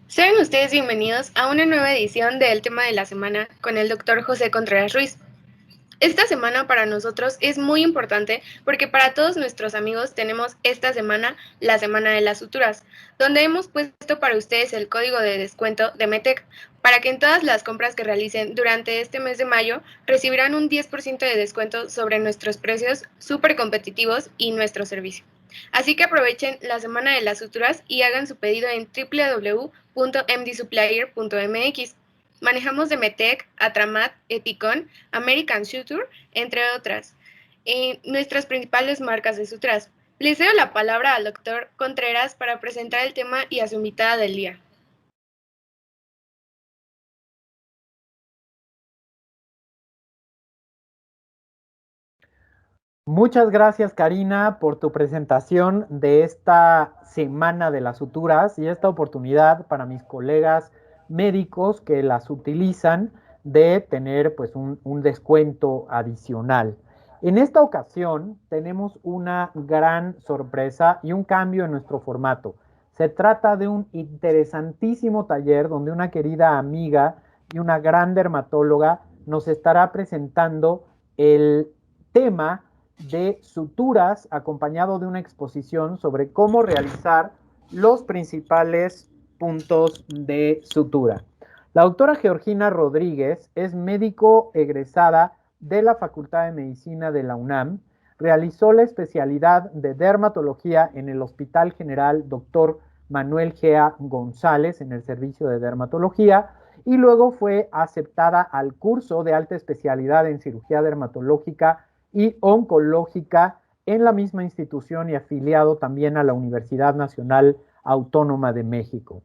Sean ustedes bienvenidos a una nueva edición de El Tema de la Semana con el Dr. José Contreras Ruiz. Esta semana para nosotros es muy importante porque para todos nuestros amigos tenemos esta semana la Semana de las Suturas, donde hemos puesto para ustedes el código de descuento de METEC, para que en todas las compras que realicen durante este mes de mayo recibirán un 10% de descuento sobre nuestros precios súper competitivos y nuestro servicio. Así que aprovechen la Semana de las Suturas y hagan su pedido en www.mdsupplier.mx. Manejamos de Metec, Atramat, Eticon, American Suture, entre otras, nuestras principales marcas de suturas. Les cedo la palabra al doctor Contreras para presentar el tema y a su invitada del día. Muchas gracias, Karina, por tu presentación de esta Semana de las Suturas y esta oportunidad para mis colegas médicos que las utilizan de tener pues un descuento adicional. En esta ocasión tenemos una gran sorpresa y un cambio en nuestro formato. Se trata de un interesantísimo taller donde una querida amiga y una gran dermatóloga nos estará presentando el tema de suturas acompañado de una exposición sobre cómo realizar los principales puntos de sutura. La doctora Georgina Rodríguez es médico egresada de la Facultad de Medicina de la UNAM, realizó la especialidad de dermatología en el Hospital General Dr. Manuel Gea González en el servicio de dermatología y luego fue aceptada al curso de alta especialidad en cirugía dermatológica y oncológica en la misma institución y afiliado también a la Universidad Nacional Autónoma de México.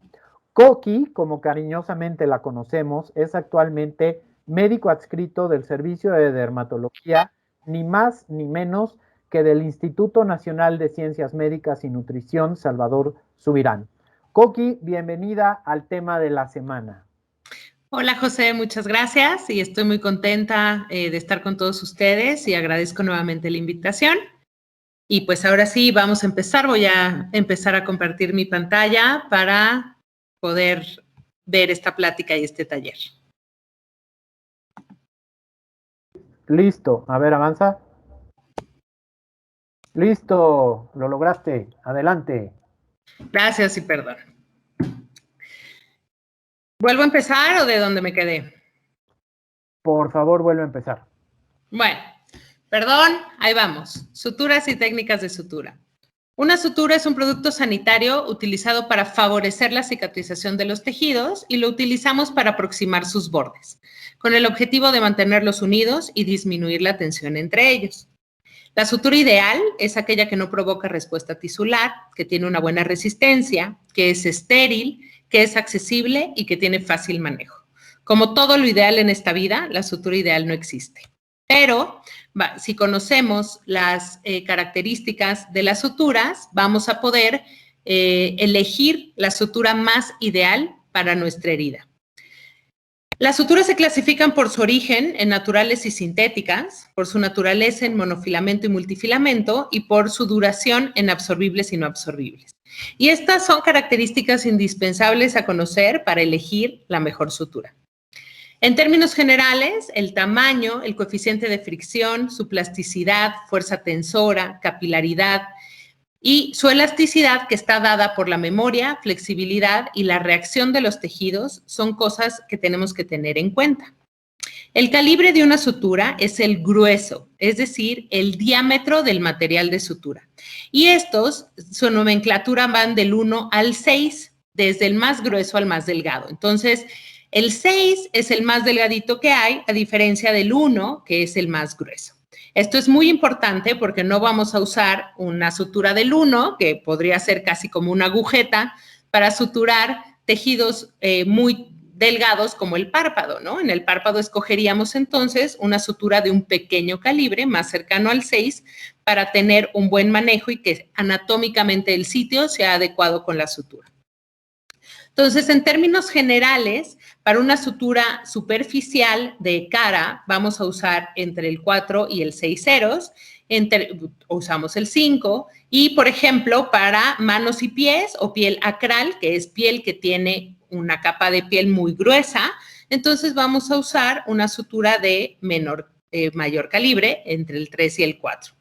Coqui, como cariñosamente la conocemos, es actualmente médico adscrito del Servicio de Dermatología, ni más ni menos que del Instituto Nacional de Ciencias Médicas y Nutrición Salvador Subirán. Coqui, bienvenida al tema de la semana. Hola José, muchas gracias y estoy muy contenta de estar con todos ustedes y agradezco nuevamente la invitación. Y pues ahora sí, vamos a empezar. Voy a empezar a compartir mi pantalla para poder ver esta plática y este taller. Listo, a ver, avanza. Listo, lo lograste, adelante. Gracias y perdón. ¿Vuelvo a empezar o de dónde me quedé? Por favor, vuelve a empezar. Bueno, perdón, ahí vamos. Suturas y técnicas de sutura. Una sutura es un producto sanitario utilizado para favorecer la cicatrización de los tejidos y lo utilizamos para aproximar sus bordes, con el objetivo de mantenerlos unidos y disminuir la tensión entre ellos. La sutura ideal es aquella que no provoca respuesta tisular, que tiene una buena resistencia, que es estéril, que es accesible y que tiene fácil manejo. Como todo lo ideal en esta vida, la sutura ideal no existe. Pero si conocemos las características de las suturas, vamos a poder elegir la sutura más ideal para nuestra herida. Las suturas se clasifican por su origen en naturales y sintéticas, por su naturaleza en monofilamento y multifilamento y por su duración en absorbibles y no absorbibles. Y estas son características indispensables a conocer para elegir la mejor sutura. En términos generales, el tamaño, el coeficiente de fricción, su plasticidad, fuerza tensora, capilaridad y su elasticidad, que está dada por la memoria, flexibilidad y la reacción de los tejidos, son cosas que tenemos que tener en cuenta. El calibre de una sutura es el grueso, es decir, el diámetro del material de sutura. Y estos, su nomenclatura van del 1 al 6, desde el más grueso al más delgado. Entonces, el 6 es el más delgadito que hay, a diferencia del 1, que es el más grueso. Esto es muy importante porque no vamos a usar una sutura del 1, que podría ser casi como una agujeta, para suturar tejidos muy delgados como el párpado, ¿no? En el párpado escogeríamos entonces una sutura de un pequeño calibre, más cercano al 6, para tener un buen manejo y que anatómicamente el sitio sea adecuado con la sutura. Entonces, en términos generales, para una sutura superficial de cara, vamos a usar entre el 4 y el 6 ceros, usamos el 5, y, por ejemplo, para manos y pies o piel acral, que es piel que tiene una capa de piel muy gruesa, entonces vamos a usar una sutura de mayor calibre, entre el 3 y el 4.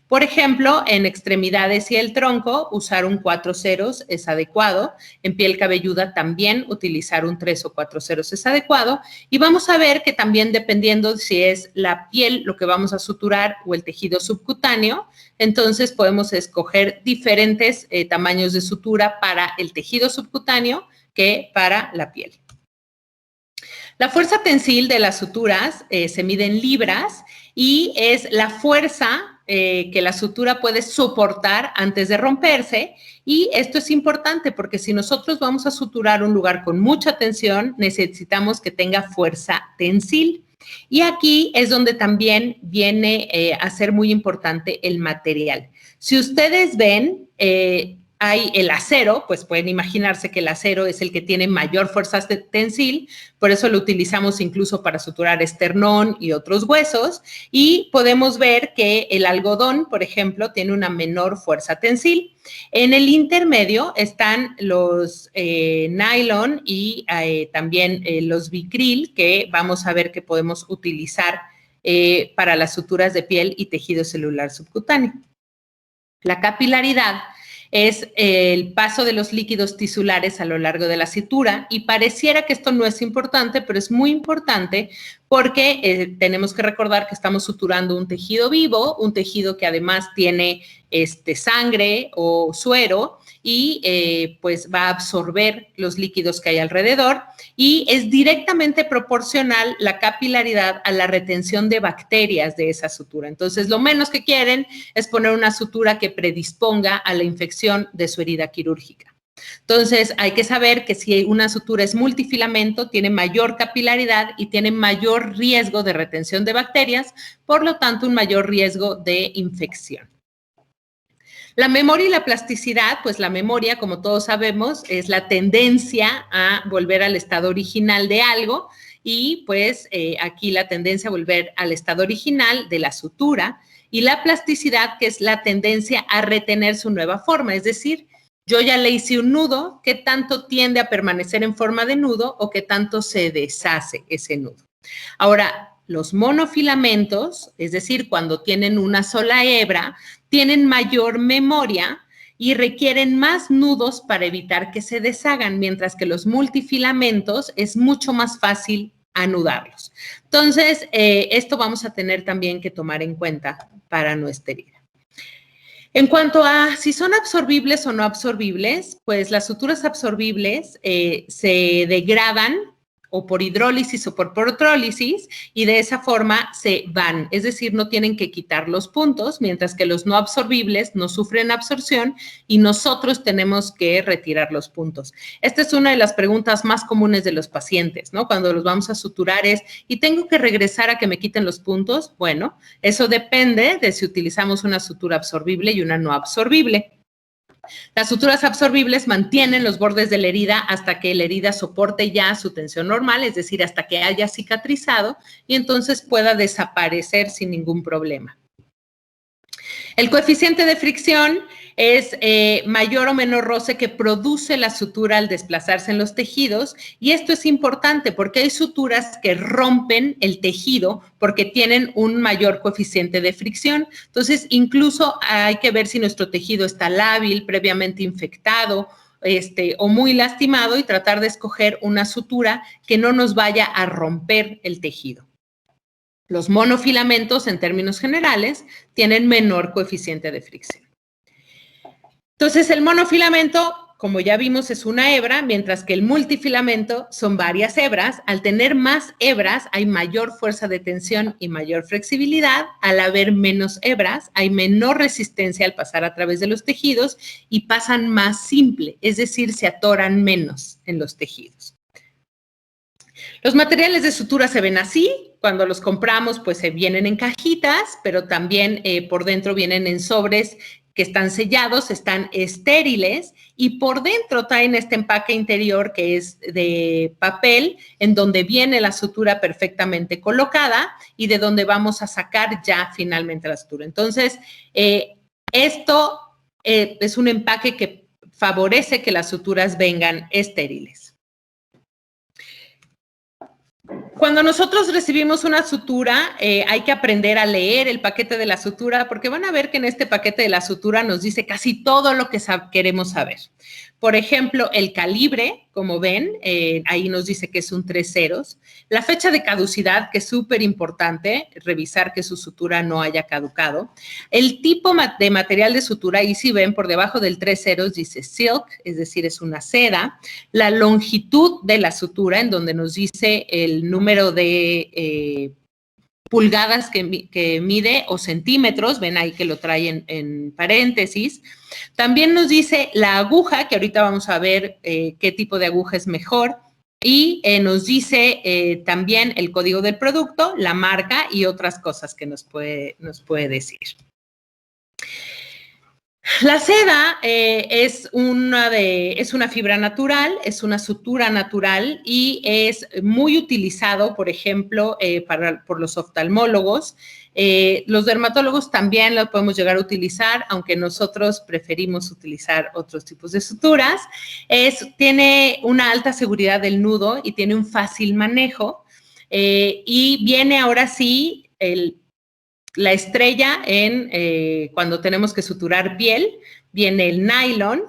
Por ejemplo, en extremidades y el tronco, usar un 4 ceros es adecuado. En piel cabelluda también utilizar un 3 o 4 ceros es adecuado. Y vamos a ver que también dependiendo si es la piel lo que vamos a suturar o el tejido subcutáneo, entonces podemos escoger diferentes tamaños de sutura para el tejido subcutáneo que para la piel. La fuerza tensil de las suturas se mide en libras y es la fuerza que la sutura puede soportar antes de romperse, y esto es importante porque si nosotros vamos a suturar un lugar con mucha tensión, necesitamos que tenga fuerza tensil. Y aquí es donde también viene a ser muy importante el material. Si ustedes ven, hay el acero, pues pueden imaginarse que el acero es el que tiene mayor fuerza tensil, por eso lo utilizamos incluso para suturar esternón y otros huesos, y podemos ver que el algodón, por ejemplo, tiene una menor fuerza tensil. En el intermedio están los nylon y también los vicril, que vamos a ver que podemos utilizar para las suturas de piel y tejido celular subcutáneo. La capilaridad es el paso de los líquidos tisulares a lo largo de la sutura, y pareciera que esto no es importante, pero es muy importante porque tenemos que recordar que estamos suturando un tejido vivo, un tejido que además tiene sangre o suero y pues va a absorber los líquidos que hay alrededor, y es directamente proporcional la capilaridad a la retención de bacterias de esa sutura. Entonces, lo menos que quieren es poner una sutura que predisponga a la infección de su herida quirúrgica. Entonces, hay que saber que si una sutura es multifilamento, tiene mayor capilaridad y tiene mayor riesgo de retención de bacterias, por lo tanto, un mayor riesgo de infección. La memoria y la plasticidad, pues la memoria, como todos sabemos, es la tendencia a volver al estado original de algo, y pues aquí la tendencia a volver al estado original de la sutura, y la plasticidad, que es la tendencia a retener su nueva forma, es decir, yo ya le hice un nudo, ¿qué tanto tiende a permanecer en forma de nudo o qué tanto se deshace ese nudo? Ahora, los monofilamentos, es decir, cuando tienen una sola hebra, tienen mayor memoria y requieren más nudos para evitar que se deshagan, mientras que los multifilamentos es mucho más fácil anudarlos. Entonces, esto vamos a tener también que tomar en cuenta para nuestra herida. En cuanto a si son absorbibles o no absorbibles, pues las suturas absorbibles se degradan o por hidrólisis o por protrólisis, y de esa forma se van, es decir, no tienen que quitar los puntos, mientras que los no absorbibles no sufren absorción y nosotros tenemos que retirar los puntos. Esta es una de las preguntas más comunes de los pacientes, ¿no? Cuando los vamos a suturar es, ¿y tengo que regresar a que me quiten los puntos? Bueno, eso depende de si utilizamos una sutura absorbible y una no absorbible. Las suturas absorbibles mantienen los bordes de la herida hasta que la herida soporte ya su tensión normal, es decir, hasta que haya cicatrizado y entonces pueda desaparecer sin ningún problema. El coeficiente de fricción es mayor o menor roce que produce la sutura al desplazarse en los tejidos, y esto es importante porque hay suturas que rompen el tejido porque tienen un mayor coeficiente de fricción. Entonces, incluso hay que ver si nuestro tejido está lábil, previamente infectado, o muy lastimado, y tratar de escoger una sutura que no nos vaya a romper el tejido. Los monofilamentos, en términos generales, tienen menor coeficiente de fricción. Entonces, el monofilamento, como ya vimos, es una hebra, mientras que el multifilamento son varias hebras. Al tener más hebras, hay mayor fuerza de tensión y mayor flexibilidad. Al haber menos hebras, hay menor resistencia al pasar a través de los tejidos y pasan más simple, es decir, se atoran menos en los tejidos. Los materiales de sutura se ven así. Cuando los compramos, pues se vienen en cajitas, pero también por dentro vienen en sobres que están sellados, están estériles, y por dentro traen este empaque interior que es de papel, en donde viene la sutura perfectamente colocada y de donde vamos a sacar ya finalmente la sutura. Entonces, esto es un empaque que favorece que las suturas vengan estériles. Cuando nosotros recibimos una sutura, hay que aprender a leer el paquete de la sutura, porque van a ver que en este paquete de la sutura nos dice casi todo lo que queremos saber. Por ejemplo, el calibre, como ven, ahí nos dice que es un 3 ceros. La fecha de caducidad, que es súper importante, revisar que su sutura no haya caducado. El tipo de material de sutura, ahí si ven, por debajo del 3 ceros dice silk, es decir, es una seda. La longitud de la sutura, en donde nos dice el número de pulgadas que mide o centímetros, ven ahí que lo trae en paréntesis. También nos dice la aguja, que ahorita vamos a ver qué tipo de aguja es mejor, y nos dice también el código del producto, la marca y otras cosas que nos puede decir. La seda es una fibra natural, es una sutura natural y es muy utilizado, por ejemplo, por los oftalmólogos. Los dermatólogos también lo podemos llegar a utilizar, aunque nosotros preferimos utilizar otros tipos de suturas. Tiene una alta seguridad del nudo y tiene un fácil manejo. Y viene ahora sí la estrella cuando tenemos que suturar piel, viene el nylon.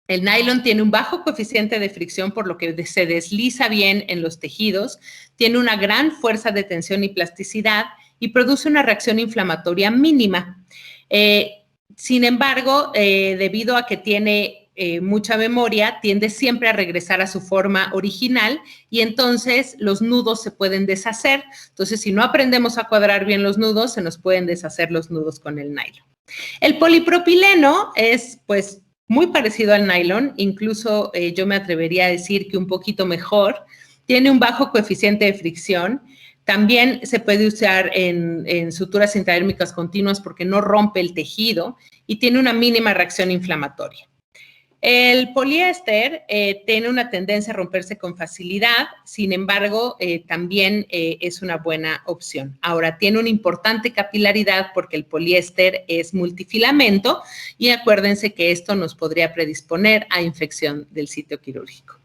El nylon tiene un bajo coeficiente de fricción, por lo que se desliza bien en los tejidos, tiene una gran fuerza de tensión y plasticidad y produce una reacción inflamatoria mínima. Sin embargo, debido a que tiene mucha memoria, tiende siempre a regresar a su forma original y entonces los nudos se pueden deshacer. Entonces, si no aprendemos a cuadrar bien los nudos, se nos pueden deshacer los nudos con el nylon. El polipropileno es, pues, muy parecido al nylon, incluso yo me atrevería a decir que un poquito mejor. Tiene un bajo coeficiente de fricción. También se puede usar en suturas intradérmicas continuas porque no rompe el tejido y tiene una mínima reacción inflamatoria. El poliéster tiene una tendencia a romperse con facilidad, sin embargo, también es una buena opción. Ahora, tiene una importante capilaridad porque el poliéster es multifilamento y acuérdense que esto nos podría predisponer a infección del sitio quirúrgico.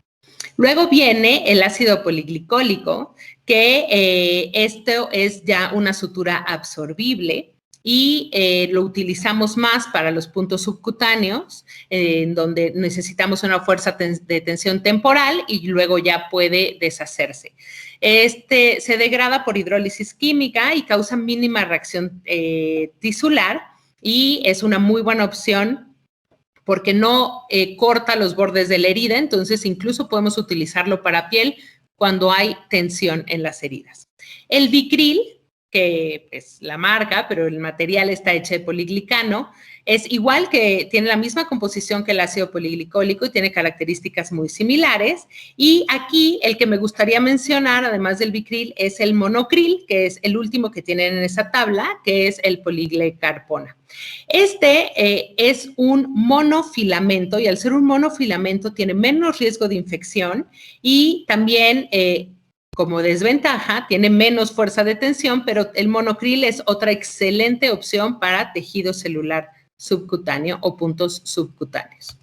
Luego viene el ácido poliglicólico, que esto es ya una sutura absorbible y lo utilizamos más para los puntos subcutáneos, en donde necesitamos una fuerza de tensión temporal y luego ya puede deshacerse. Se degrada por hidrólisis química y causa mínima reacción tisular y es una muy buena opción porque no corta los bordes de la herida, entonces incluso podemos utilizarlo para piel cuando hay tensión en las heridas. El Vicryl, que es la marca, pero el material está hecho de poliglicano, es igual que tiene la misma composición que el ácido poliglicólico y tiene características muy similares. Y aquí el que me gustaría mencionar, además del Vicryl, es el monocril, que es el último que tienen en esa tabla, que es el poliglicarpona. Es un monofilamento y al ser un monofilamento tiene menos riesgo de infección y también como desventaja, tiene menos fuerza de tensión, pero el monocril es otra excelente opción para tejido celular subcutáneo o puntos subcutáneos.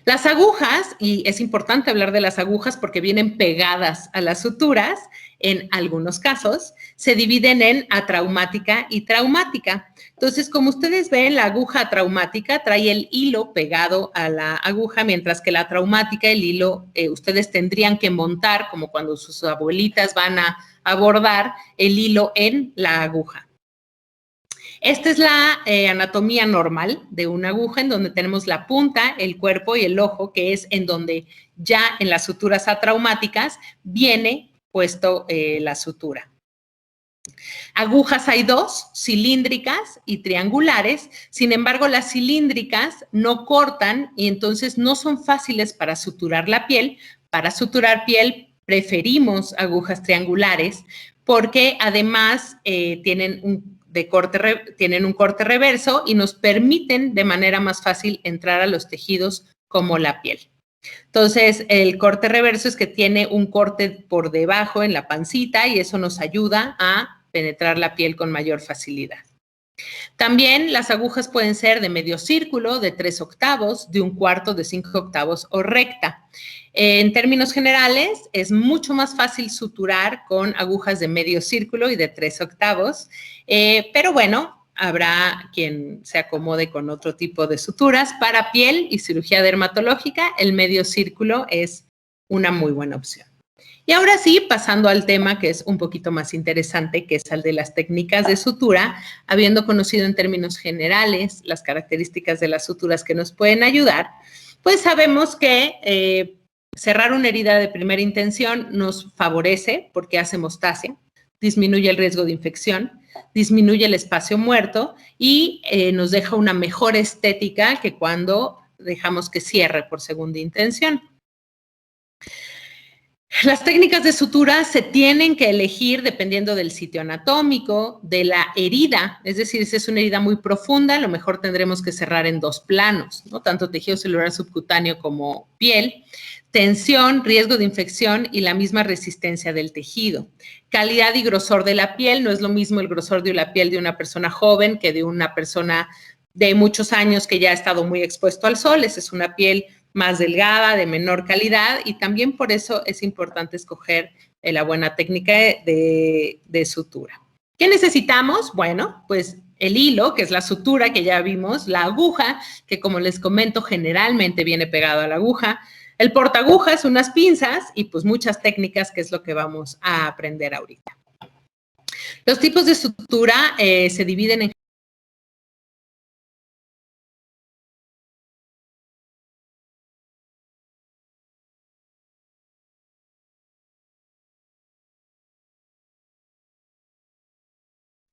Las agujas, y es importante hablar de las agujas porque vienen pegadas a las suturas, en algunos casos, se dividen en atraumática y traumática. Entonces, como ustedes ven, la aguja traumática trae el hilo pegado a la aguja, mientras que la traumática, el hilo, ustedes tendrían que montar, como cuando sus abuelitas van a bordar, el hilo en la aguja. Esta es la anatomía normal de una aguja, en donde tenemos la punta, el cuerpo y el ojo, que es en donde ya en las suturas atraumáticas viene puesto la sutura. Agujas hay dos, cilíndricas y triangulares. Sin embargo, las cilíndricas no cortan y entonces no son fáciles para suturar la piel. Para suturar piel preferimos agujas triangulares porque además tienen un corte reverso y nos permiten de manera más fácil entrar a los tejidos como la piel. Entonces, el corte reverso es que tiene un corte por debajo en la pancita y eso nos ayuda a penetrar la piel con mayor facilidad. También las agujas pueden ser de medio círculo, de 3 octavos, de 1/4, de 5 octavos o recta. En términos generales, es mucho más fácil suturar con agujas de medio círculo y de 3/8, pero bueno, habrá quien se acomode con otro tipo de suturas. Para piel y cirugía dermatológica, el medio círculo es una muy buena opción. Y ahora sí, pasando al tema que es un poquito más interesante, que es el de las técnicas de sutura, habiendo conocido en términos generales las características de las suturas que nos pueden ayudar, pues sabemos que cerrar una herida de primera intención nos favorece porque hace hemostasia, disminuye el riesgo de infección, disminuye el espacio muerto y nos deja una mejor estética que cuando dejamos que cierre por segunda intención. Las técnicas de sutura se tienen que elegir dependiendo del sitio anatómico, de la herida, es decir, si es una herida muy profunda, a lo mejor tendremos que cerrar en 2 planos, ¿no? Tanto tejido celular subcutáneo como piel, tensión, riesgo de infección y la misma resistencia del tejido. Calidad y grosor de la piel, no es lo mismo el grosor de la piel de una persona joven que de una persona de muchos años que ya ha estado muy expuesto al sol, esa es una piel más delgada, de menor calidad, y también por eso es importante escoger la buena técnica de sutura. ¿Qué necesitamos? Bueno, pues el hilo, que es la sutura que ya vimos, la aguja, que como les comento, generalmente viene pegado a la aguja, el portaagujas, unas pinzas y pues muchas técnicas, que es lo que vamos a aprender ahorita. Los tipos de sutura se dividen en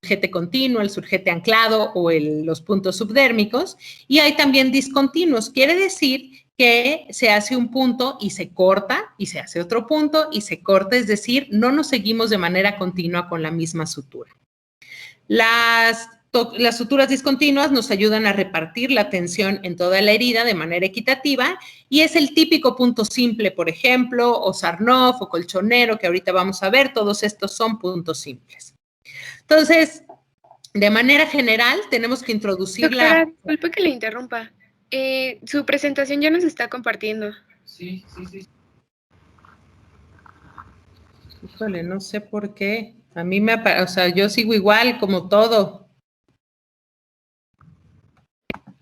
surgete continuo, el surgete anclado o los puntos subdérmicos, y hay también discontinuos, quiere decir que se hace un punto y se corta, y se hace otro punto y se corta, es decir, no nos seguimos de manera continua con la misma sutura. Las suturas discontinuas nos ayudan a repartir la tensión en toda la herida de manera equitativa y es el típico punto simple, por ejemplo, o Sarnoff o colchonero, que ahorita vamos a ver, todos estos son puntos simples. Entonces, de manera general, tenemos que introducir Doctora, disculpe que le interrumpa. Su presentación ya nos está compartiendo. Sí. Híjole, no sé por qué. A mí o sea, yo sigo igual como todo.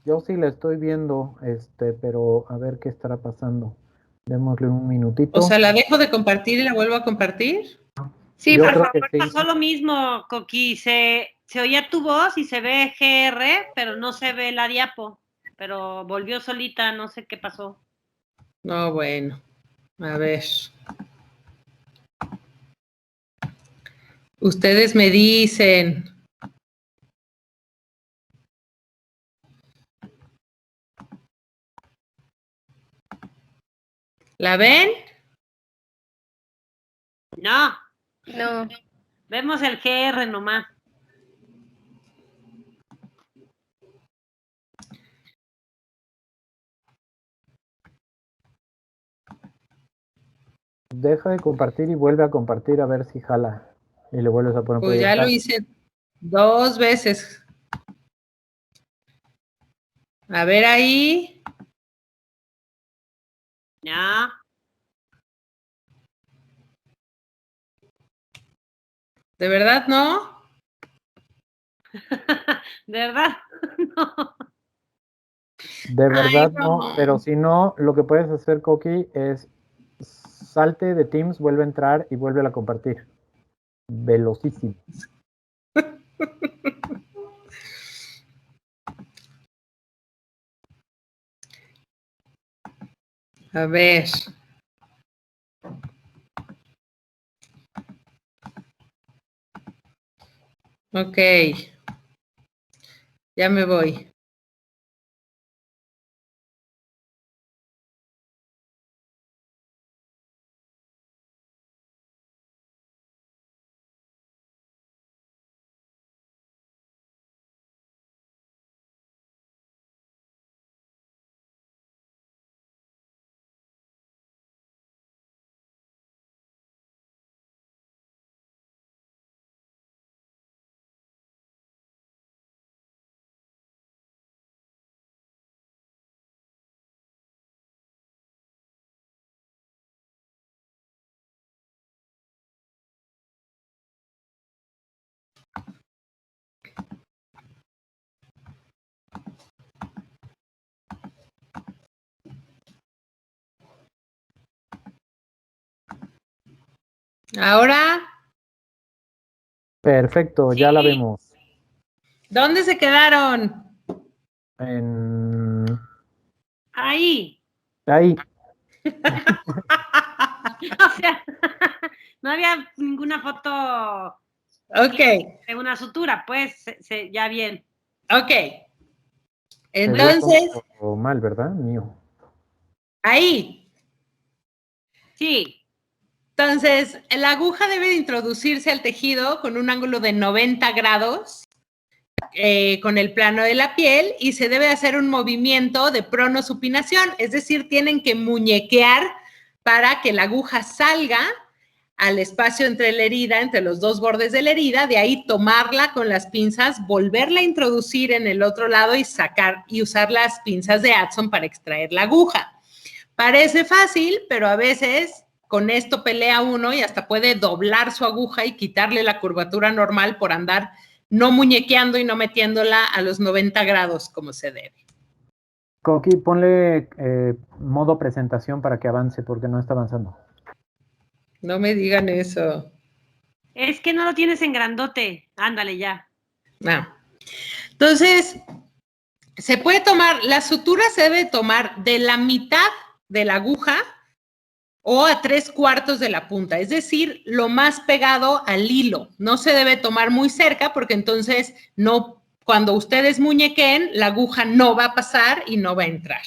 Yo sí la estoy viendo, pero a ver qué estará pasando. Démosle un minutito. O sea, ¿la dejo de compartir y la vuelvo a compartir? Sí, Yo por creo favor. que sí. Pasó lo mismo, Coqui. Se oía tu voz y se ve GR, pero no se ve la diapo. Pero volvió solita, no sé qué pasó. No, bueno. A ver. Ustedes me dicen. ¿La ven? No, No. vemos el GR nomás. Deja de compartir y vuelve a compartir a ver si jala. Y le vuelves a poner Pues ya lo hice 2 veces. A ver ahí. Ya. ¿De verdad no? ¿De verdad? No. De verdad Ay, no, pero si no, lo que puedes hacer, Coqui, es salte de Teams, vuelve a entrar y vuelve a compartir. Velocísimo. A ver. Ok. Ya me voy. Ahora, Perfecto, ya la vemos. ¿dónde se quedaron? Ahí. Ahí. O sea, no había ninguna foto Ok, de una sutura, pues, ya bien. ok. Se ve Entonces, todo mal, ¿verdad? Mío. ahí. Sí. Entonces, la aguja debe de introducirse al tejido con un ángulo de 90 grados con el plano de la piel y se debe hacer un movimiento de pronosupinación, es decir, tienen que muñequear para que la aguja salga al espacio entre la herida, entre los dos bordes de la herida, de ahí tomarla con las pinzas, volverla a introducir en el otro lado y sacar y usar las pinzas de Adson para extraer la aguja. Parece fácil, pero a veces con esto pelea uno y hasta puede doblar su aguja y quitarle la curvatura normal por andar no muñequeando y no metiéndola a los 90 grados como se debe. Coqui, ponle modo presentación para que avance, porque no está avanzando. No me digan eso. Es que no lo tienes en grandote. Ándale, ya. No. Entonces, se puede tomar, la sutura se debe tomar de la mitad de la aguja o a 3/4 de la punta, es decir, lo más pegado al hilo. No se debe tomar muy cerca porque entonces no, cuando ustedes muñequeen, la aguja no va a pasar y no va a entrar.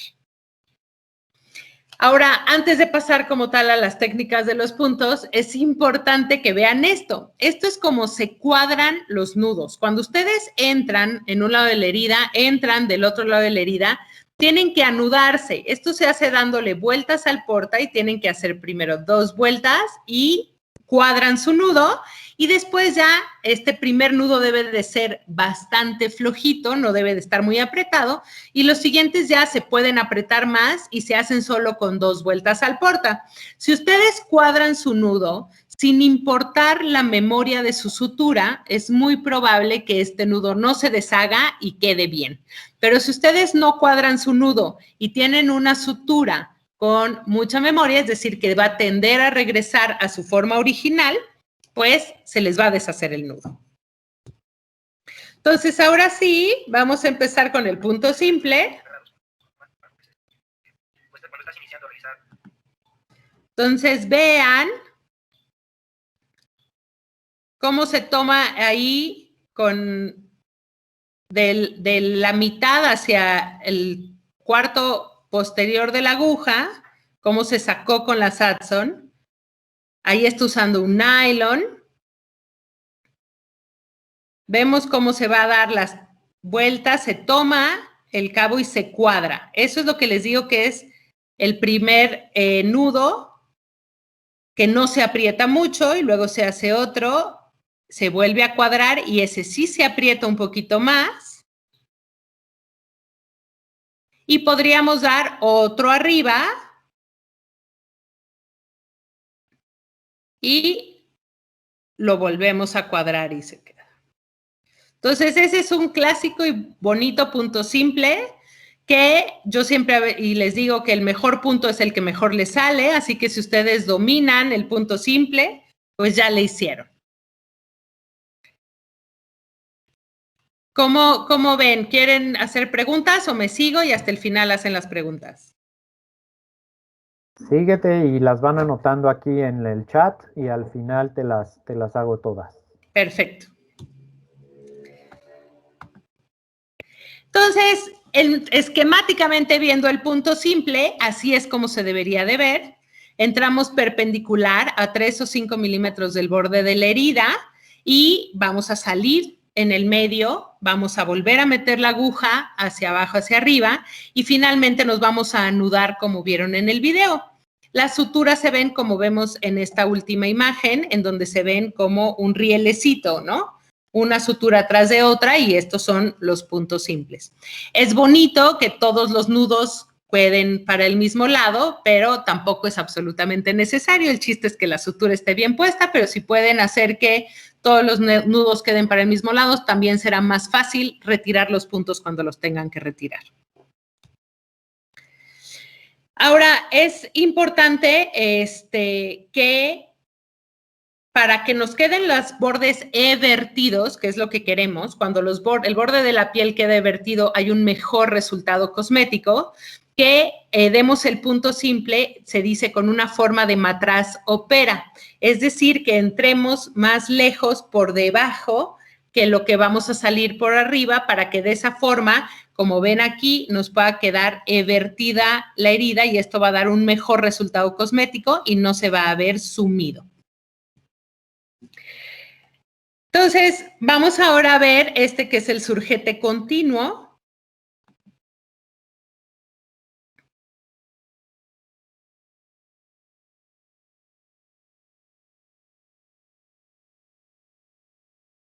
Ahora, antes de pasar como tal a las técnicas de los puntos, es importante que vean esto. Esto es como se cuadran los nudos. Cuando ustedes entran en un lado de la herida, entran del otro lado de la herida, tienen que anudarse. Esto se hace dándole vueltas al porta y tienen que hacer primero 2 vueltas y cuadran su nudo y después ya este primer nudo debe de ser bastante flojito, no debe de estar muy apretado y los siguientes ya se pueden apretar más y se hacen solo con 2 vueltas al porta. Si ustedes cuadran su nudo, sin importar la memoria de su sutura, es muy probable que este nudo no se deshaga y quede bien. Pero si ustedes no cuadran su nudo y tienen una sutura con mucha memoria, es decir, que va a tender a regresar a su forma original, pues se les va a deshacer el nudo. Entonces, ahora sí, vamos a empezar con el punto simple. Entonces, vean cómo se toma ahí de la mitad hacia el cuarto posterior de la aguja, cómo se sacó con la Adson. Ahí está usando un nylon. Vemos cómo se va a dar las vueltas, se toma el cabo y se cuadra. Eso es lo que les digo que es el primer nudo, que no se aprieta mucho y luego se hace otro, se vuelve a cuadrar y ese sí se aprieta un poquito más. Y podríamos dar otro arriba y lo volvemos a cuadrar y se queda. Entonces, ese es un clásico y bonito punto simple que yo siempre y les digo que el mejor punto es el que mejor les sale, así que si ustedes dominan el punto simple, pues ya le hicieron. ¿Cómo ven? ¿Quieren hacer preguntas o me sigo y hasta el final hacen las preguntas? Síguete y las van anotando aquí en el chat y al final te las hago todas. Perfecto. Entonces, esquemáticamente viendo el punto simple, así es como se debería de ver. Entramos perpendicular a 3 o 5 milímetros del borde de la herida y vamos a salir en el medio, vamos a volver a meter la aguja hacia abajo, hacia arriba y finalmente nos vamos a anudar como vieron en el video. Las suturas se ven como vemos en esta última imagen, en donde se ven como un rielecito, ¿no? Una sutura atrás de otra y estos son los puntos simples. Es bonito que todos los nudos pueden para el mismo lado, pero tampoco es absolutamente necesario. El chiste es que la sutura esté bien puesta, pero si pueden hacer que todos los nudos queden para el mismo lado, también será más fácil retirar los puntos cuando los tengan que retirar. Ahora, es importante que para que nos queden los bordes evertidos, que es lo que queremos, cuando el borde de la piel queda evertido, hay un mejor resultado cosmético, que demos el punto simple, se dice con una forma de matraz o pera, es decir, que entremos más lejos por debajo que lo que vamos a salir por arriba, para que de esa forma, como ven aquí, nos pueda quedar evertida la herida y esto va a dar un mejor resultado cosmético y no se va a ver sumido. Entonces, vamos ahora a ver este que es el surgete continuo.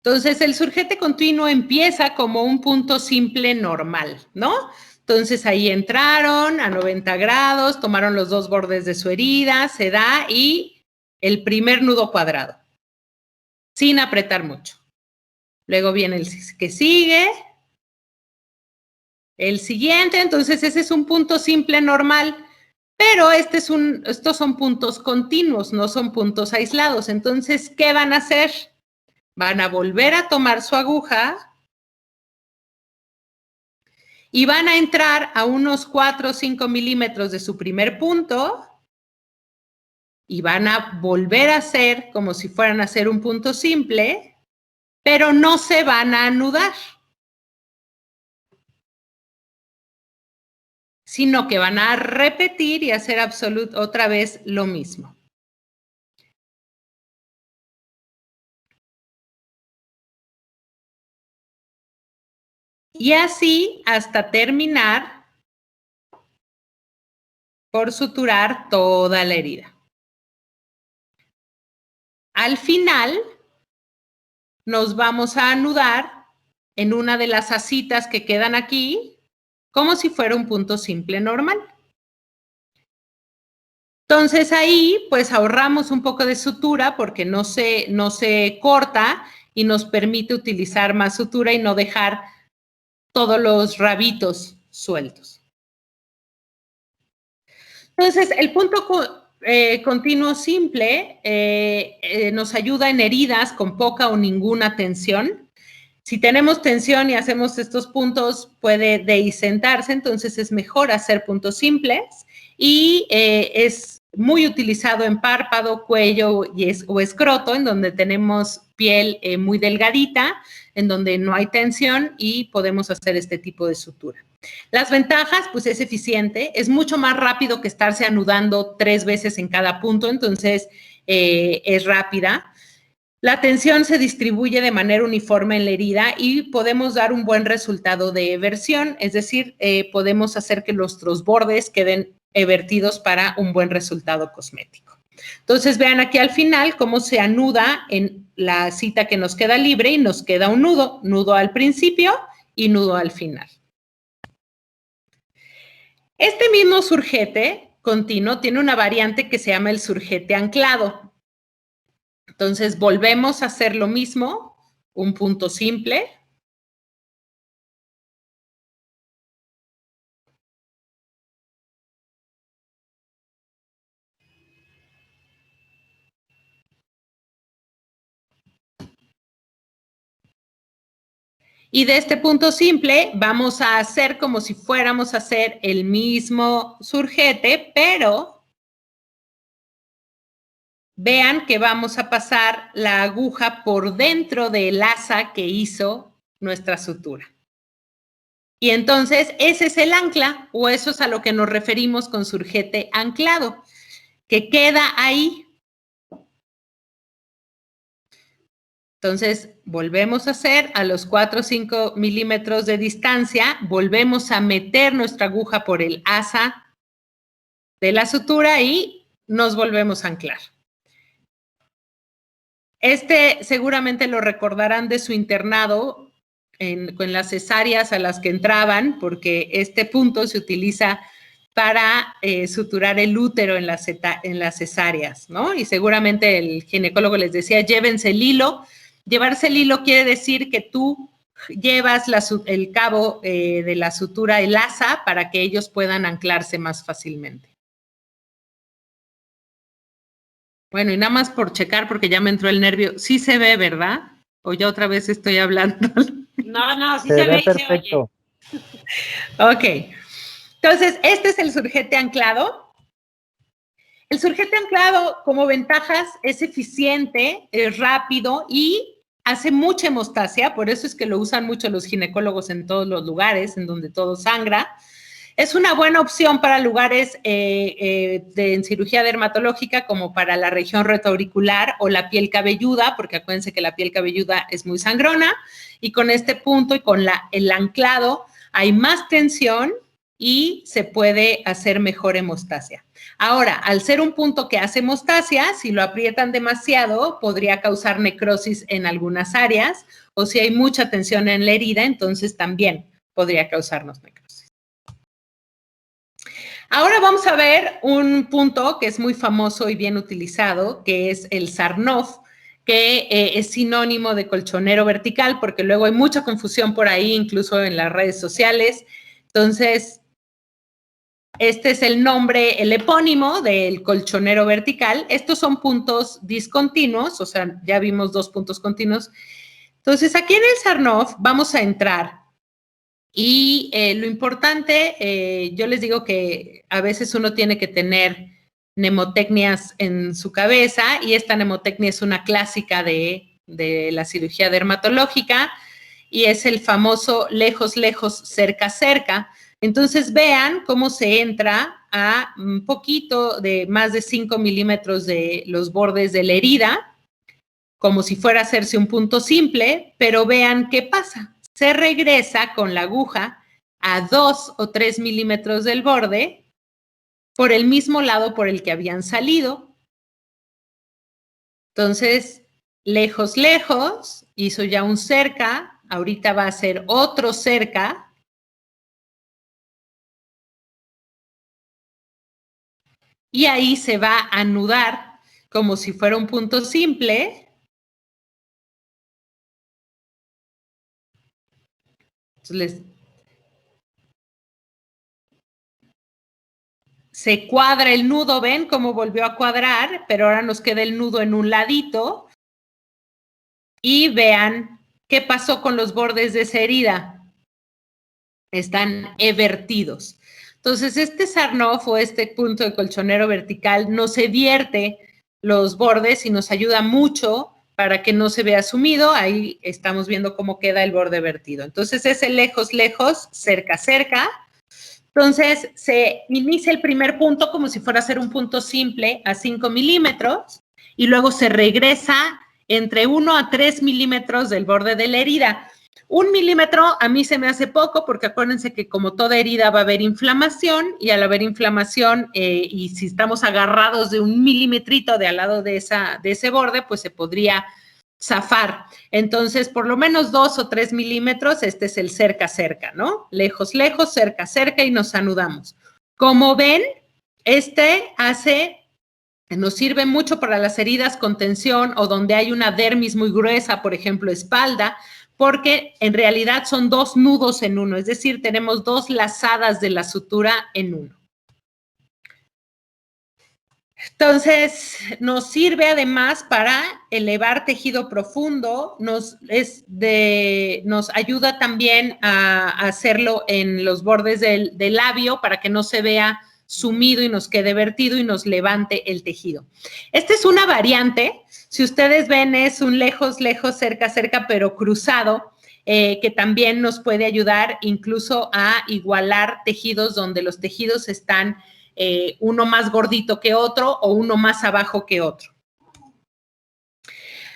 Entonces, el surgete continuo empieza como un punto simple normal, ¿no? Entonces, ahí entraron a 90 grados, tomaron los dos bordes de su herida, se da y el primer nudo cuadrado, sin apretar mucho. Luego viene el que sigue, el siguiente, entonces ese es un punto simple normal, pero estos son puntos continuos, no son puntos aislados. Entonces, ¿qué van a hacer? Van a volver a tomar su aguja y van a entrar a unos 4 o 5 milímetros de su primer punto y van a volver a hacer como si fueran a hacer un punto simple, pero no se van a anudar, sino que van a repetir y hacer otra vez lo mismo. Y así hasta terminar por suturar toda la herida. Al final, nos vamos a anudar en una de las asitas que quedan aquí, como si fuera un punto simple normal. Entonces ahí, pues ahorramos un poco de sutura porque no se corta y nos permite utilizar más sutura y no dejar todos los rabitos sueltos. Entonces, el punto continuo simple nos ayuda en heridas con poca o ninguna tensión. Si tenemos tensión y hacemos estos puntos, puede dehicentarse, entonces es mejor hacer puntos simples y es muy utilizado en párpado, cuello o escroto, en donde tenemos piel muy delgadita, en donde no hay tensión y podemos hacer este tipo de sutura. Las ventajas, pues es eficiente, es mucho más rápido que estarse anudando 3 veces en cada punto, entonces es rápida. La tensión se distribuye de manera uniforme en la herida y podemos dar un buen resultado de eversión, es decir, podemos hacer que nuestros bordes queden evertidos para un buen resultado cosmético. Entonces, vean aquí al final cómo se anuda en la cita que nos queda libre y nos queda un nudo al principio y nudo al final. Este mismo surgete continuo tiene una variante que se llama el surgete anclado. Entonces, volvemos a hacer lo mismo, un punto simple. Y de este punto simple vamos a hacer como si fuéramos a hacer el mismo surgete, pero vean que vamos a pasar la aguja por dentro del asa que hizo nuestra sutura. Y entonces ese es el ancla, o eso es a lo que nos referimos con surgete anclado, que queda ahí. Entonces, volvemos a hacer a los 4 o 5 milímetros de distancia, volvemos a meter nuestra aguja por el asa de la sutura y nos volvemos a anclar. Seguramente lo recordarán de su internado con las cesáreas a las que entraban, porque este punto se utiliza para suturar el útero en las cesáreas, ¿no? Y seguramente el ginecólogo les decía, llévense el hilo. Llevarse el hilo quiere decir que tú llevas el cabo de la sutura, el asa, para que ellos puedan anclarse más fácilmente. Bueno, y nada más por checar, porque ya me entró el nervio. Sí se ve, ¿verdad? O ya otra vez estoy hablando. No, sí Se se ve ve y se perfecto. oye. Ok. Entonces, este es el surgete anclado. El surgete anclado, como ventajas, es eficiente, es rápido y hace mucha hemostasia. Por eso es que lo usan mucho los ginecólogos en todos los lugares, en donde todo sangra. Es una buena opción para lugares en cirugía dermatológica, como para la región retroauricular o la piel cabelluda, porque acuérdense que la piel cabelluda es muy sangrona, y con este punto y con el anclado hay más tensión y se puede hacer mejor hemostasia. Ahora, al ser un punto que hace hemostasia, si lo aprietan demasiado, podría causar necrosis en algunas áreas, o si hay mucha tensión en la herida, entonces también podría causarnos necrosis. Ahora vamos a ver un punto que es muy famoso y bien utilizado, que es el Sarnoff, que es sinónimo de colchonero vertical, porque luego hay mucha confusión por ahí, incluso en las redes sociales. Entonces, este es el nombre, el epónimo del colchonero vertical. Estos son puntos discontinuos, o sea, ya vimos 2 puntos continuos. Entonces, aquí en el Sarnoff vamos a entrar. Y lo importante, yo les digo que a veces uno tiene que tener mnemotecnias en su cabeza, y esta mnemotecnia es una clásica de la cirugía dermatológica, y es el famoso lejos, lejos, cerca, cerca. Entonces vean cómo se entra a un poquito de más de 5 milímetros de los bordes de la herida, como si fuera a hacerse un punto simple, pero vean qué pasa. Se regresa con la aguja a 2 o 3 milímetros del borde por el mismo lado por el que habían salido. Entonces, lejos, lejos, hizo ya un cerca, ahorita va a hacer otro cerca. Y ahí se va a anudar como si fuera un punto simple. Entonces, se cuadra el nudo, ¿ven cómo volvió a cuadrar? Pero ahora nos queda el nudo en un ladito. Y vean qué pasó con los bordes de esa herida. Están evertidos. Entonces, este Sarnoff o este punto de colchonero vertical nos evierte los bordes y nos ayuda mucho para que no se vea sumido. Ahí estamos viendo cómo queda el borde vertido. Entonces, ese lejos, lejos, cerca, cerca. Entonces, se inicia el primer punto como si fuera a ser un punto simple a 5 milímetros y luego se regresa entre 1 a 3 milímetros del borde de la herida. 1 milímetro a mí se me hace poco, porque acuérdense que como toda herida va a haber inflamación, y al haber inflamación y si estamos agarrados de 1 milímetrito de al lado de ese borde, pues se podría zafar. Entonces, por lo menos 2 o 3 milímetros, este es el cerca, cerca, ¿no? Lejos, lejos, cerca, cerca, y nos anudamos. Como ven, nos sirve mucho para las heridas con tensión o donde hay una dermis muy gruesa, por ejemplo, espalda, porque en realidad son 2 nudos en uno, es decir, tenemos 2 lazadas de la sutura en uno. Entonces, nos sirve además para elevar tejido profundo, nos ayuda también a hacerlo en los bordes del labio para que no se vea sumido y nos quede vertido y nos levante el tejido. Esta es una variante, si ustedes ven es un lejos, lejos, cerca, cerca, pero cruzado, que también nos puede ayudar incluso a igualar tejidos donde los tejidos están uno más gordito que otro o uno más abajo que otro.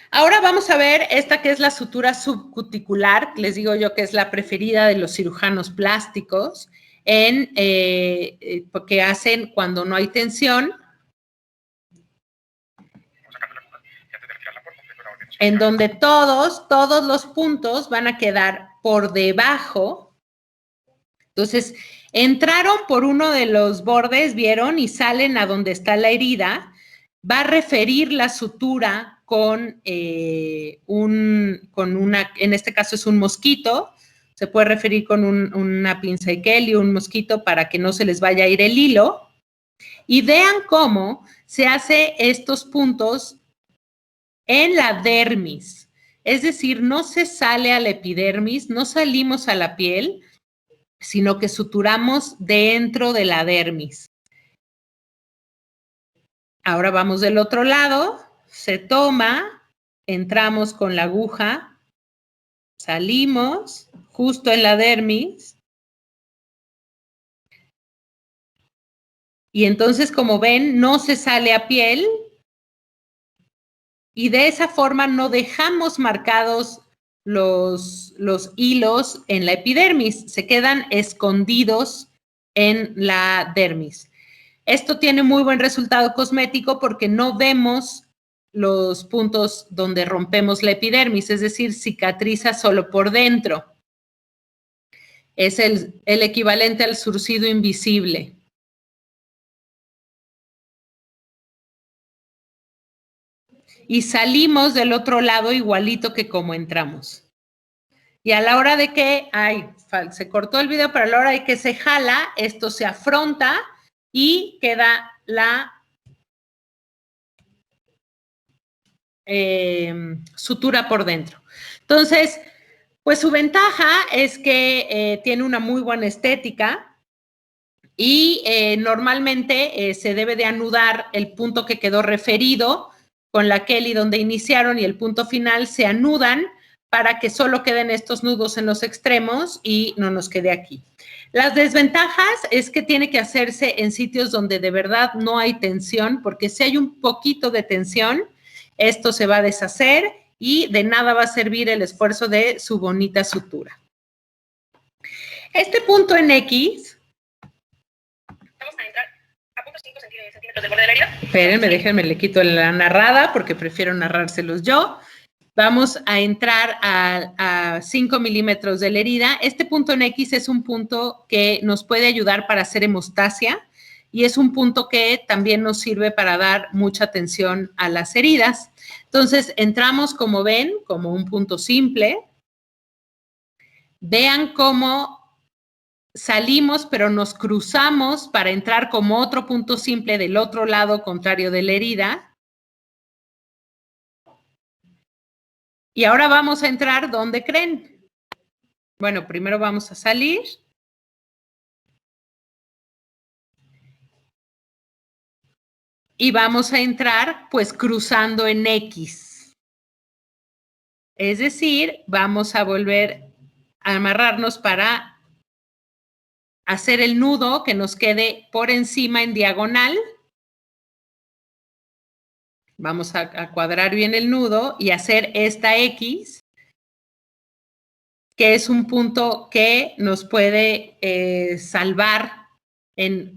Ahora vamos a ver esta que es la sutura subcuticular, les digo yo que es la preferida de los cirujanos plásticos, que hacen cuando no hay tensión, en donde todos los puntos van a quedar por debajo. Entonces, entraron por uno de los bordes, vieron, y salen a donde está la herida. Va a referir la sutura con en este caso es un mosquito, se puede referir con una pinza Ikeli, un mosquito, para que no se les vaya a ir el hilo. Y vean cómo se hace estos puntos en la dermis. Es decir, no se sale a la epidermis, no salimos a la piel, sino que suturamos dentro de la dermis. Ahora vamos del otro lado, se toma, entramos con la aguja, salimos justo en la dermis. Y entonces, como ven, no se sale a piel y de esa forma no dejamos marcados los hilos en la epidermis, se quedan escondidos en la dermis. Esto tiene muy buen resultado cosmético porque no vemos los puntos donde rompemos la epidermis, es decir, cicatriza solo por dentro. Es el equivalente al surcido invisible. Y salimos del otro lado igualito que como entramos. Y a la hora de que, se cortó el video, pero a la hora de que se jala, esto se afronta y queda la sutura por dentro. Entonces, pues su ventaja es que tiene una muy buena estética y normalmente se debe de anudar el punto que quedó referido con la Kelly donde iniciaron y el punto final se anudan para que solo queden estos nudos en los extremos y no nos quede aquí. Las desventajas es que tiene que hacerse en sitios donde de verdad no hay tensión, porque si hay un poquito de tensión, esto se va a deshacer y de nada va a servir el esfuerzo de su bonita sutura. Este punto en X. Vamos a entrar a puntos 5 centímetros del borde de la herida. Espérenme, déjenme, le quito la narrada porque prefiero narrárselos yo. Vamos a entrar a 5 milímetros de la herida. Este punto en X es un punto que nos puede ayudar para hacer hemostasia y es un punto que también nos sirve para dar mucha atención a las heridas. Entonces, entramos, como ven, como un punto simple. Vean cómo salimos, pero nos cruzamos para entrar como otro punto simple del otro lado contrario de la herida. Y ahora vamos a entrar, ¿dónde creen? Bueno, primero vamos a salir. Y vamos a entrar, pues, cruzando en X. Es decir, vamos a volver a amarrarnos para hacer el nudo que nos quede por encima en diagonal. Vamos a cuadrar bien el nudo y hacer esta X, que es un punto que nos puede salvar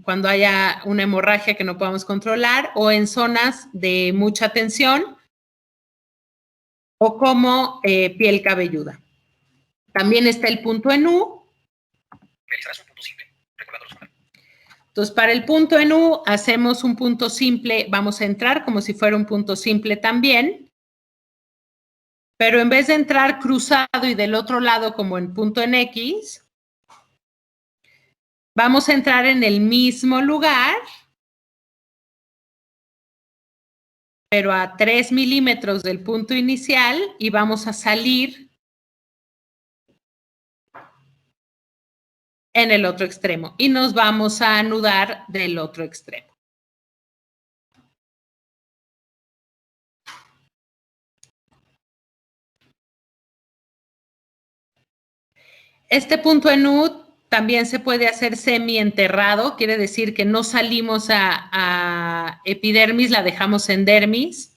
cuando haya una hemorragia que no podamos controlar o en zonas de mucha tensión o como piel cabelluda. También está el punto en U. Realizarás un punto simple, recordando los. Entonces, para el punto en U, hacemos un punto simple, vamos a entrar como si fuera un punto simple también, pero en vez de entrar cruzado y del otro lado como en punto en X, vamos a entrar en el mismo lugar, pero a 3 milímetros del punto inicial y vamos a salir en el otro extremo y nos vamos a anudar del otro extremo. Este punto en U también se puede hacer semienterrado, quiere decir que no salimos a epidermis, la dejamos en dermis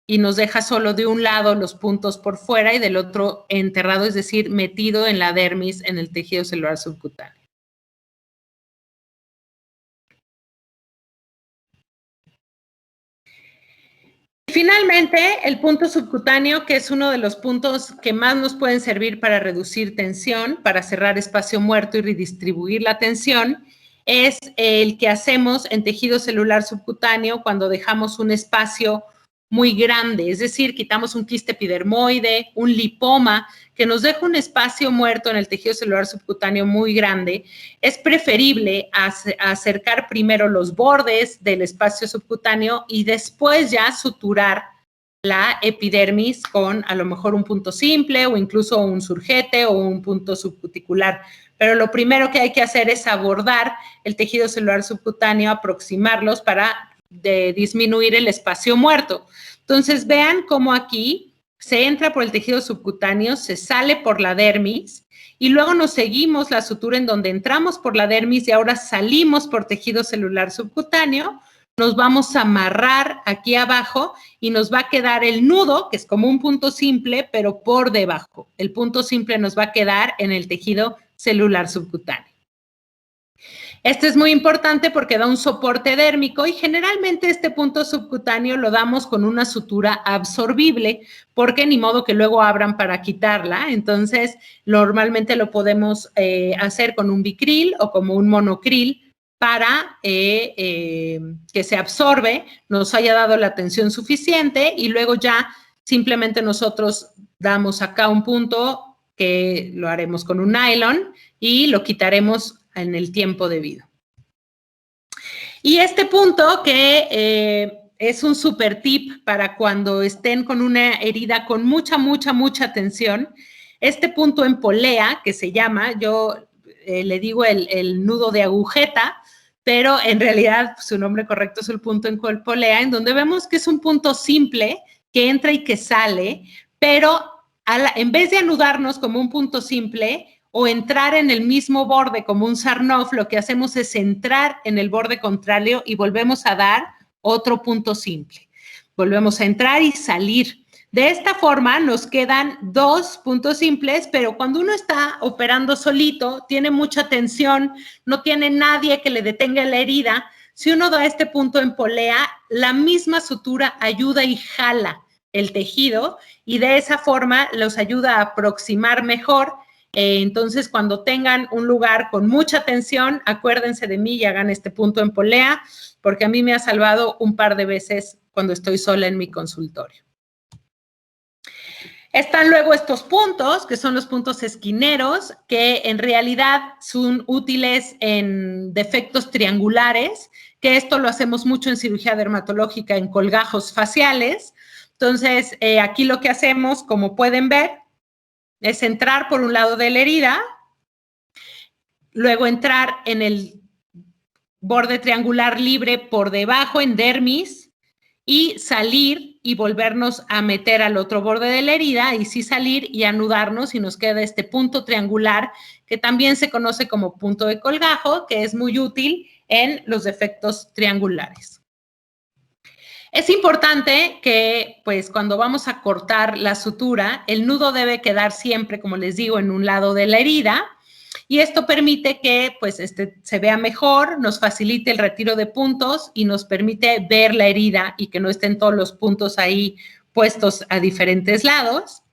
y nos deja solo de un lado los puntos por fuera y del otro enterrado, es decir, metido en la dermis, en el tejido celular subcutáneo. Finalmente, el punto subcutáneo, que es uno de los puntos que más nos pueden servir para reducir tensión, para cerrar espacio muerto y redistribuir la tensión, es el que hacemos en tejido celular subcutáneo cuando dejamos un espacio muy grande, es decir, quitamos un quiste epidermoide, un lipoma, que nos deja un espacio muerto en el tejido celular subcutáneo muy grande, es preferible acercar primero los bordes del espacio subcutáneo y después ya suturar la epidermis con a lo mejor un punto simple o incluso un surjete o un punto subcuticular. Pero lo primero que hay que hacer es abordar el tejido celular subcutáneo, aproximarlos para disminuir el espacio muerto. Entonces, vean cómo aquí se entra por el tejido subcutáneo, se sale por la dermis y luego nos seguimos la sutura en donde entramos por la dermis y ahora salimos por tejido celular subcutáneo. Nos vamos a amarrar aquí abajo y nos va a quedar el nudo, que es como un punto simple, pero por debajo. El punto simple nos va a quedar en el tejido celular subcutáneo. Este es muy importante porque da un soporte dérmico y generalmente este punto subcutáneo lo damos con una sutura absorbible porque ni modo que luego abran para quitarla. Entonces, normalmente lo podemos hacer con un bicril o como un monocril para que se absorbe, nos haya dado la tensión suficiente y luego ya simplemente nosotros damos acá un punto que lo haremos con un nylon y lo quitaremos en el tiempo debido. Y este punto que es un super tip para cuando estén con una herida con mucha tensión, este punto en polea, que se llama, yo le digo el nudo de agujeta, pero en realidad su nombre correcto es el punto en polea, en donde vemos que es un punto simple que entra y que sale, pero en vez de anudarnos como un punto simple o entrar en el mismo borde como un Sarnoff, lo que hacemos es entrar en el borde contrario y volvemos a dar otro punto simple. Volvemos a entrar y salir. De esta forma nos quedan dos puntos simples, pero cuando uno está operando solito, tiene mucha tensión, no tiene nadie que le detenga la herida. Si uno da este punto en polea, la misma sutura ayuda y jala el tejido y de esa forma los ayuda a aproximar mejor. Entonces, cuando tengan un lugar con mucha tensión, acuérdense de mí y hagan este punto en polea, porque a mí me ha salvado un par de veces cuando estoy sola en mi consultorio. Están luego estos puntos, que son los puntos esquineros, que en realidad son útiles en defectos triangulares, que esto lo hacemos mucho en cirugía dermatológica, en colgajos faciales. Entonces, aquí lo que hacemos, como pueden ver, es entrar por un lado de la herida, luego entrar en el borde triangular libre por debajo, en dermis, y salir y volvernos a meter al otro borde de la herida, y sí salir y anudarnos, y nos queda este punto triangular, que también se conoce como punto de colgajo, que es muy útil en los defectos triangulares. Es importante que, pues, cuando vamos a cortar la sutura, el nudo debe quedar siempre, como les digo, en un lado de la herida, y esto permite que, pues, se vea mejor, nos facilite el retiro de puntos y nos permite ver la herida y que no estén todos los puntos ahí puestos a diferentes lados.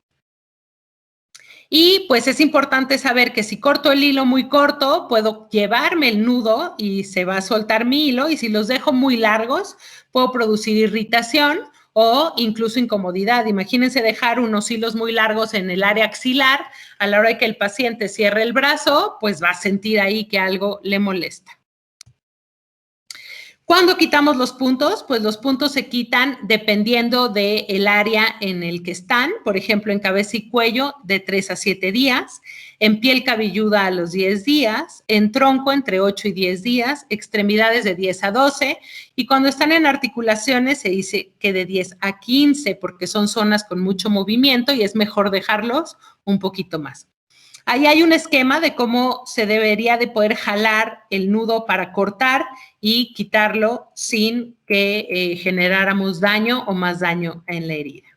Y pues es importante saber que si corto el hilo muy corto, puedo llevarme el nudo y se va a soltar mi hilo, y si los dejo muy largos, puedo producir irritación o incluso incomodidad. Imagínense dejar unos hilos muy largos en el área axilar, a la hora de que el paciente cierre el brazo, pues va a sentir ahí que algo le molesta. ¿Cuándo quitamos los puntos? Pues los puntos se quitan dependiendo del área en el que están. Por ejemplo, en cabeza y cuello, de 3 a 7 días. En piel cabelluda, a los 10 días. En tronco, entre 8 y 10 días. Extremidades, de 10 a 12. Y cuando están en articulaciones, se dice que de 10 a 15, porque son zonas con mucho movimiento y es mejor dejarlos un poquito más. Ahí hay un esquema de cómo se debería de poder jalar el nudo para cortar y quitarlo sin que generáramos daño o más daño en la herida.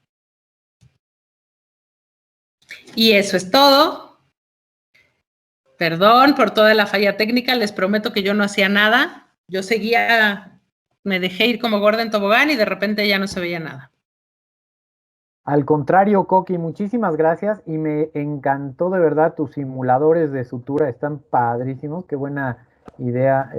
Y eso es todo. Perdón por toda la falla técnica, les prometo que yo no hacía nada. Yo seguía, me dejé ir como gorda en tobogán y de repente ya no se veía nada. Al contrario, Coqui, muchísimas gracias y me encantó de verdad tus simuladores de sutura, están padrísimos, qué buena idea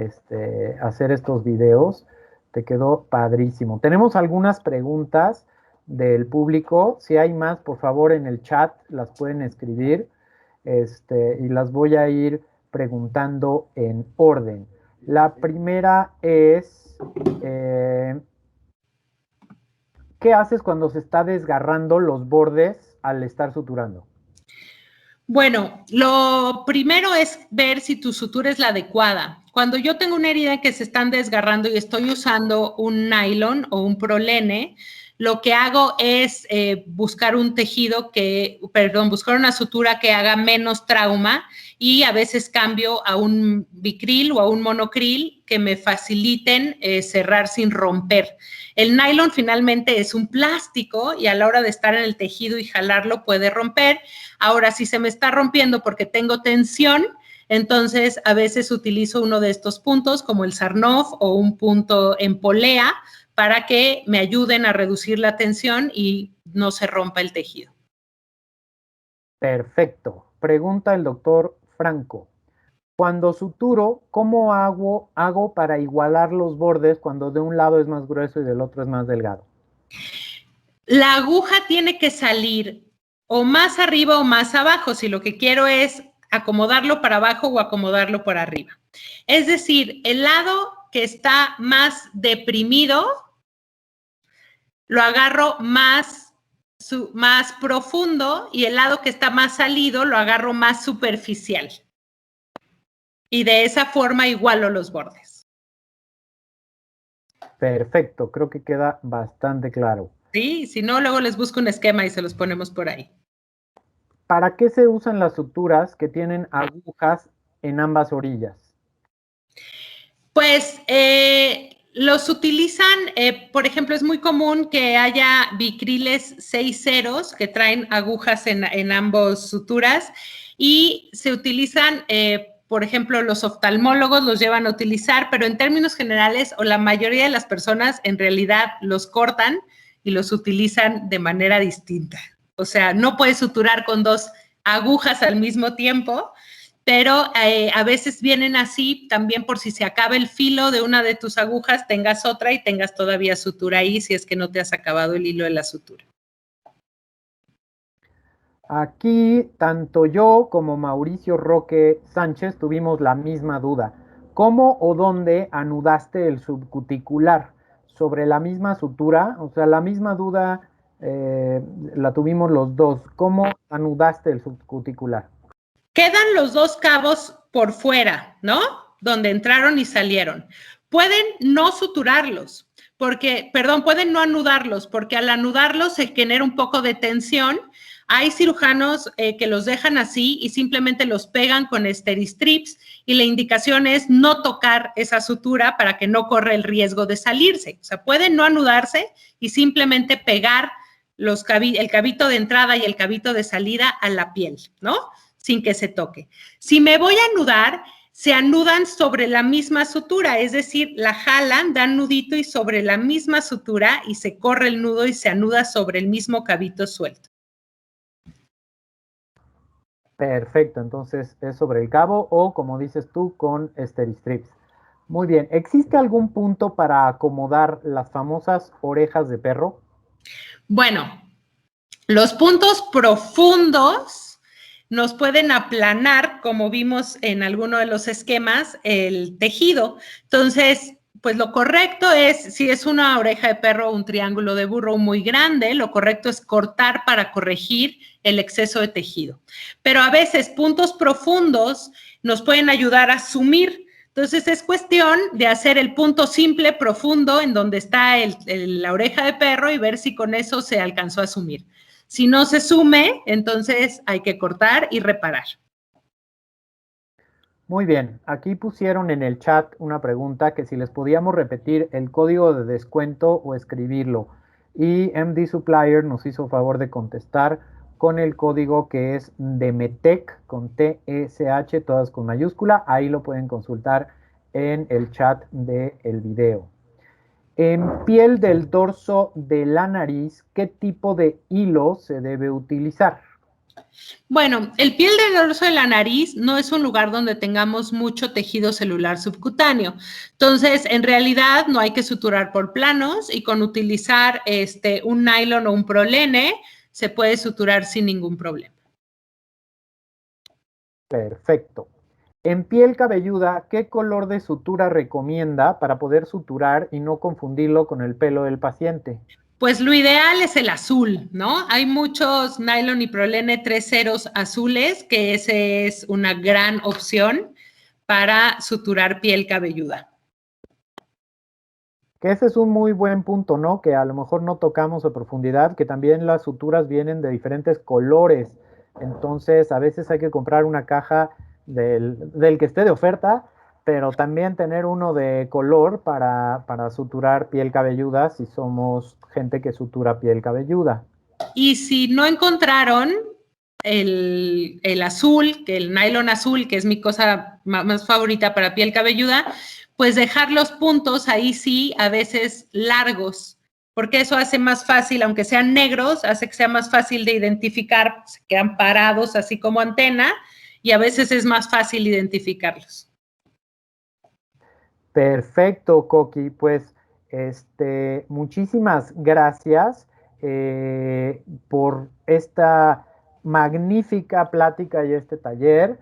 hacer estos videos, Te quedó padrísimo. Tenemos algunas preguntas del público. Si hay más, por favor, en el chat las pueden escribir y las voy a ir preguntando en orden. La primera es, ¿qué haces cuando se está desgarrando los bordes al estar suturando? Bueno, lo primero es ver si tu sutura es la adecuada. Cuando yo tengo una herida que se están desgarrando y estoy usando un nylon o un prolene, lo que hago es buscar un tejido buscar una sutura que haga menos trauma y a veces cambio a un bicril o a un monocril que me faciliten cerrar sin romper. El nylon finalmente es un plástico y a la hora de estar en el tejido y jalarlo puede romper. Ahora, si se me está rompiendo porque tengo tensión, entonces a veces utilizo uno de estos puntos como el Sarnoff o un punto en polea para que me ayuden a reducir la tensión y no se rompa el tejido. Perfecto. Pregunta el doctor Franco. Cuando suturo, ¿cómo hago para igualar los bordes cuando de un lado es más grueso y del otro es más delgado? La aguja tiene que salir o más arriba o más abajo, si lo que quiero es acomodarlo para abajo o acomodarlo por arriba. Es decir, el lado que está más deprimido, lo agarro más profundo y el lado que está más salido lo agarro más superficial. Y de esa forma igualo los bordes. Perfecto, creo que queda bastante claro. Sí, si no, luego les busco un esquema y se los ponemos por ahí. ¿Para qué se usan las suturas que tienen agujas en ambas orillas? Pues los utilizan, por ejemplo, es muy común que haya bicriles 6 ceros que traen agujas en ambos suturas y se utilizan, por ejemplo, los oftalmólogos los llevan a utilizar, pero en términos generales o la mayoría de las personas en realidad los cortan y los utilizan de manera distinta. O sea, no puedes suturar con 2 agujas al mismo tiempo, pero a veces vienen así también por si se acaba el filo de una de tus agujas, tengas otra y tengas todavía sutura ahí si es que no te has acabado el hilo de la sutura. Aquí, tanto yo como Mauricio Roque Sánchez tuvimos la misma duda. ¿Cómo o dónde anudaste el subcuticular? ¿Sobre la misma sutura? O sea, la misma duda la tuvimos los dos. ¿Cómo anudaste el subcuticular? Quedan los 2 cabos por fuera, ¿no? Donde entraron y salieron. Pueden no suturarlos, pueden no anudarlos, porque al anudarlos se genera un poco de tensión. Hay cirujanos que los dejan así y simplemente los pegan con Steri-Strips y la indicación es no tocar esa sutura para que no corra el riesgo de salirse. O sea, pueden no anudarse y simplemente pegar el cabito de entrada y el cabito de salida a la piel, ¿no? Sin que se toque. Si me voy a anudar, se anudan sobre la misma sutura, es decir, la jalan, dan nudito y sobre la misma sutura y se corre el nudo y se anuda sobre el mismo cabito suelto. Perfecto, entonces es sobre el cabo o, como dices tú, con Steri-Strips. Muy bien, ¿existe algún punto para acomodar las famosas orejas de perro? Bueno, los puntos profundos nos pueden aplanar, como vimos en alguno de los esquemas, el tejido. Entonces, pues lo correcto es, si es una oreja de perro o un triángulo de burro muy grande, lo correcto es cortar para corregir el exceso de tejido. Pero a veces puntos profundos nos pueden ayudar a sumir. Entonces es cuestión de hacer el punto simple profundo en donde está la oreja de perro y ver si con eso se alcanzó a sumir. Si no se sume, entonces hay que cortar y reparar. Muy bien, aquí pusieron en el chat una pregunta que si les podíamos repetir el código de descuento o escribirlo. Y MD Supplier nos hizo favor de contestar con el código que es DEMETEC con TSH, todas con mayúscula. Ahí lo pueden consultar en el chat del video. En piel del dorso de la nariz, ¿qué tipo de hilo se debe utilizar? Bueno, el piel del dorso de la nariz no es un lugar donde tengamos mucho tejido celular subcutáneo. Entonces, en realidad no hay que suturar por planos y con utilizar un nylon o un prolene se puede suturar sin ningún problema. Perfecto. En piel cabelluda, ¿qué color de sutura recomienda para poder suturar y no confundirlo con el pelo del paciente? Pues lo ideal es el azul, ¿no? Hay muchos nylon y prolene 3 ceros azules, que esa es una gran opción para suturar piel cabelluda. Que ese es un muy buen punto, ¿no? Que a lo mejor no tocamos a profundidad, que también las suturas vienen de diferentes colores. Entonces, a veces hay que comprar una caja del que esté de oferta, pero también tener uno de color para suturar piel cabelluda si somos gente que sutura piel cabelluda. Y si no encontraron el azul, que el nylon azul, que es mi cosa más favorita para piel cabelluda, pues dejar los puntos ahí sí, a veces largos, porque eso hace más fácil, aunque sean negros, hace que sea más fácil de identificar, se quedan parados así como antena, y a veces es más fácil identificarlos. Perfecto, Coqui. Pues muchísimas gracias por esta magnífica plática y este taller.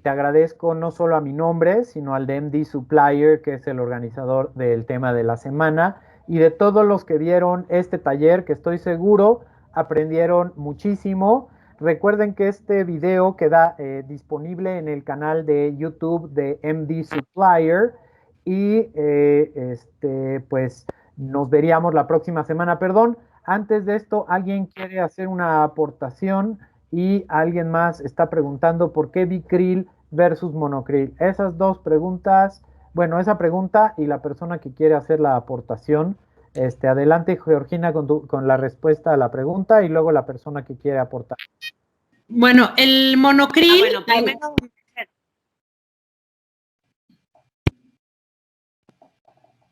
Te agradezco no solo a mi nombre, sino al de MD Supplier, que es el organizador del tema de la semana, y de todos los que vieron este taller, que estoy seguro aprendieron muchísimo. Recuerden que este video queda disponible en el canal de YouTube de MD Supplier y pues nos veríamos la próxima semana. Perdón, antes de esto, ¿alguien quiere hacer una aportación? Y alguien más está preguntando por qué Bicril versus Monocril. Esas dos preguntas, bueno, esa pregunta y la persona que quiere hacer la aportación. Adelante, Georgina, con la respuesta a la pregunta y luego la persona que quiere aportar. Bueno, el monocril... bueno, primero...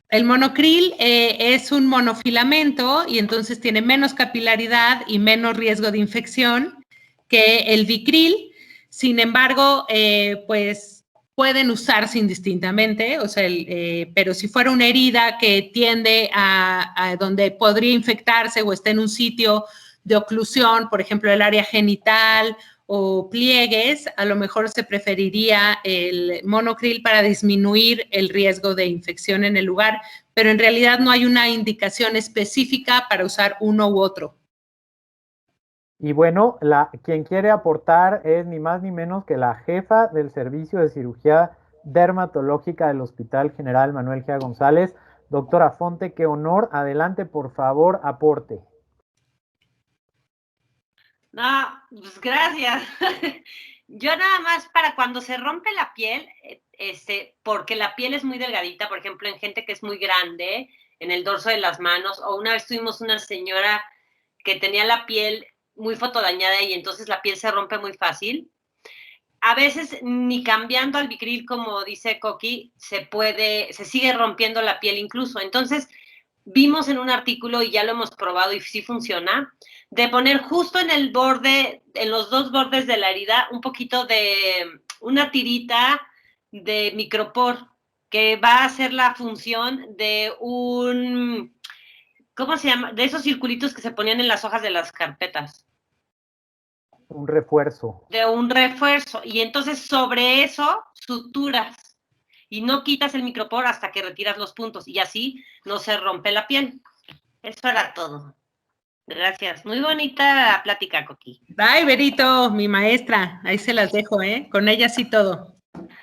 El monocril es un monofilamento y entonces tiene menos capilaridad y menos riesgo de infección que el bicril. Sin embargo, pues pueden usarse indistintamente, o sea, pero si fuera una herida que tiende a donde podría infectarse o está en un sitio de oclusión, por ejemplo, el área genital o pliegues, a lo mejor se preferiría el monocril para disminuir el riesgo de infección en el lugar, pero en realidad no hay una indicación específica para usar uno u otro. Y bueno, quien quiere aportar es ni más ni menos que la jefa del Servicio de Cirugía Dermatológica del Hospital General Manuel G. González. Doctora Fonte, qué honor. Adelante, por favor, aporte. No, pues gracias. Yo nada más para cuando se rompe la piel, porque la piel es muy delgadita, por ejemplo, en gente que es muy grande, en el dorso de las manos, o una vez tuvimos una señora que tenía la piel muy fotodañada y entonces la piel se rompe muy fácil. A veces ni cambiando al Bicril, como dice Coqui, se sigue rompiendo la piel incluso. Entonces, vimos en un artículo y ya lo hemos probado y sí funciona, de poner justo en el borde, en los dos bordes de la herida, un poquito de una tirita de micropor que va a hacer la función de ¿cómo se llama? De esos circulitos que se ponían en las hojas de las carpetas. Un refuerzo. De un refuerzo. Y entonces sobre eso suturas y no quitas el micropor hasta que retiras los puntos y así no se rompe la piel. Eso era todo. Gracias. Muy bonita plática, Coqui. Ay, Berito, mi maestra, ahí se las dejo, con ella sí todo.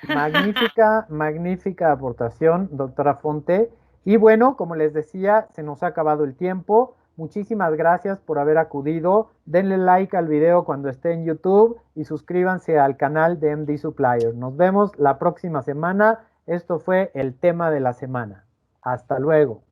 Magnífica, magnífica aportación, doctora Fonte. Y bueno, como les decía, se nos ha acabado el tiempo. Muchísimas gracias por haber acudido. Denle like al video cuando esté en YouTube y suscríbanse al canal de MD Supplier. Nos vemos la próxima semana. Esto fue el tema de la semana. Hasta luego.